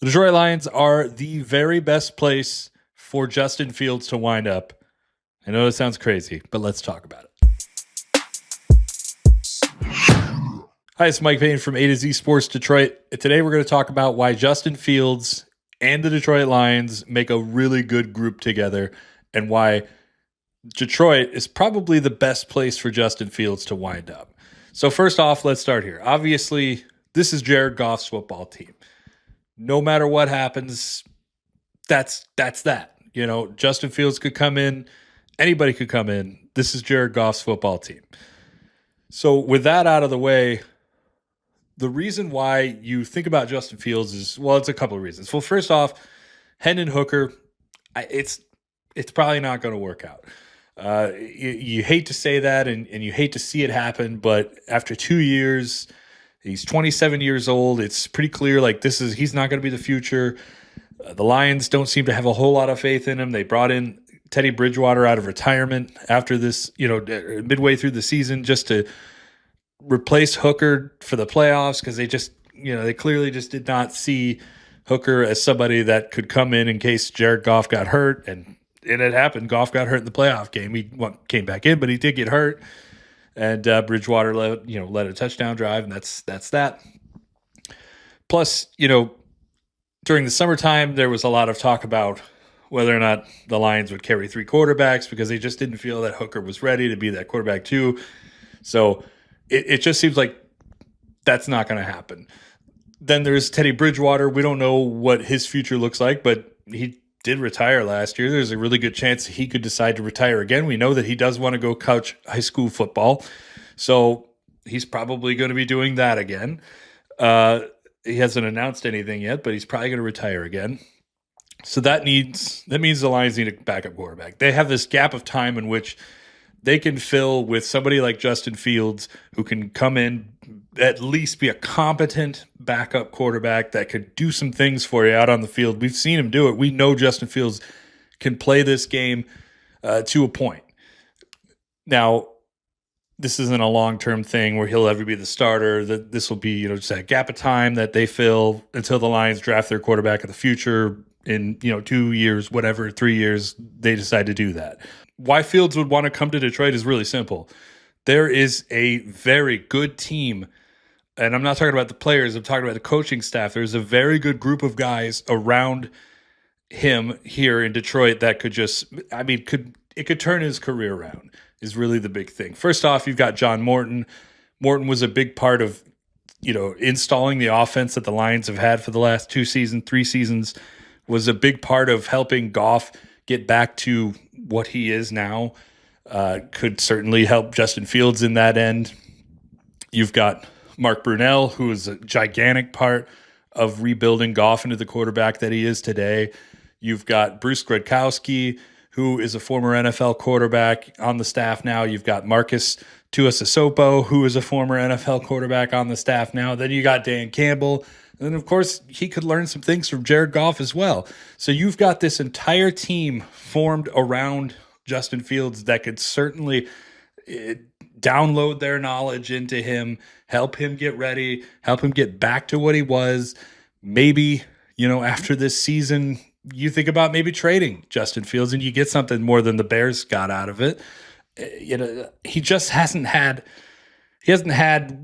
The Detroit Lions are the very best place for Justin Fields to wind up. I know it sounds crazy, but let's talk about it. Hi, it's Mike Payton from A to Z Sports Detroit. Today we're going to talk about why Justin Fields and the Detroit Lions make a really good group together and why Detroit is probably the best place for Justin Fields to wind up. So first off, let's start here. Obviously, this is Jared Goff's football team. No matter what happens, that's that. You know, Justin Fields could come in. Anybody could come in. This is Jared Goff's football team. So with that out of the way, the reason why you think about Justin Fields is, well, it's a couple of reasons. Well, first off, Hendon Hooker, it's probably not going to work out. You hate to say that and you hate to see it happen, but after 2 years, he's 27 years old. It's pretty clear like he's not going to be the future. The Lions don't seem to have a whole lot of faith in him. They brought in Teddy Bridgewater out of retirement after this, midway through the season just to replace Hooker for the playoffs because they clearly just did not see Hooker as somebody that could come in case Jared Goff got hurt. And it happened. Goff got hurt in the playoff game. He came back in, but he did get hurt. And Bridgewater led a touchdown drive, and that's that. Plus, during the summertime, there was a lot of talk about whether or not the Lions would carry 3 quarterbacks because they just didn't feel that Hooker was ready to be that quarterback too. So it just seems like that's not going to happen. Then there's Teddy Bridgewater. We don't know what his future looks like, but he did retire last year. There's a really good chance he could decide to retire again. We know that he does want to go coach high school football. So he's probably going to be doing that again. He hasn't announced anything yet, but he's probably going to retire again. So that means the Lions need a backup quarterback. They have this gap of time in which they can fill with somebody like Justin Fields who can come in, at least be a competent backup quarterback that could do some things for you out on the field. We've seen him do it. We know Justin Fields can play this game to a point. Now, this isn't a long-term thing where he'll ever be the starter. This will be, just a gap of time that they fill until the Lions draft their quarterback of the future in, 2 years, whatever, 3 years, they decide to do that. Why Fields would want to come to Detroit is really simple. There is a very good team, and I'm not talking about the players, I'm talking about the coaching staff. There's a very good group of guys around him here in Detroit that could could turn his career around is really the big thing. First off, you've got John Morton. Morton was a big part of, installing the offense that the Lions have had for the last 3 seasons, was a big part of helping Goff get back to what he is now. Could certainly help Justin Fields in that end. You've got Mark Brunell, who is a gigantic part of rebuilding Goff into the quarterback that he is today. You've got Bruce Gradkowski, who is a former NFL quarterback on the staff now. You've got Marcus Tuiasosopo, who is a former NFL quarterback on the staff now. Then you got Dan Campbell. And, of course, he could learn some things from Jared Goff as well. So you've got this entire team formed around Justin Fields that could certainly download their knowledge into him, help him get ready, help him get back to what he was. Maybe, after this season, you think about maybe trading Justin Fields and you get something more than the Bears got out of it. He just hasn't had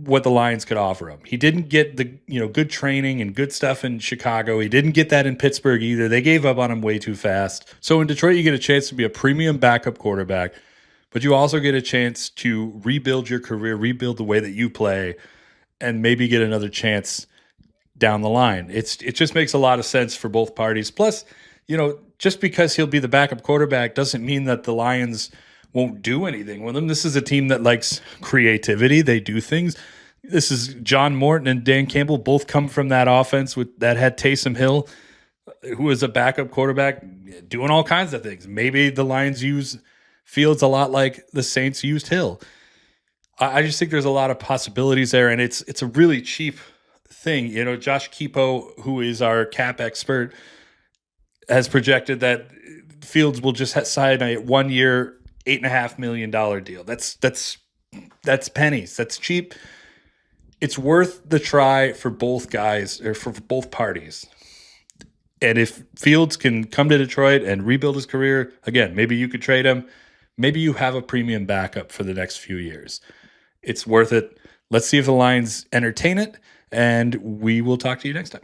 what the Lions could offer him. He didn't get the good training and good stuff in Chicago. He didn't get that in Pittsburgh either. They gave up on him way too fast. So in Detroit, you get a chance to be a premium backup quarterback, but you also get a chance to rebuild your career, rebuild the way that you play, and maybe get another chance down the line. It just makes a lot of sense for both parties. Plus, just because he'll be the backup quarterback doesn't mean that the Lions won't do anything with him. This is a team that likes creativity. They do things. This is John Morton and Dan Campbell both come from that offense that had Taysom Hill, who is a backup quarterback, doing all kinds of things. Maybe the Lions use Fields a lot like the Saints used Hill. I just think there's a lot of possibilities there, and it's a really cheap thing. Josh Keepo, who is our cap expert, has projected that Fields will just sign a 1-year, $8.5 million deal. That's pennies. That's cheap. It's worth the try for both guys or for both parties. And if Fields can come to Detroit and rebuild his career, again, maybe you could trade him. Maybe you have a premium backup for the next few years. It's worth it. Let's see if the Lions entertain it, and we will talk to you next time.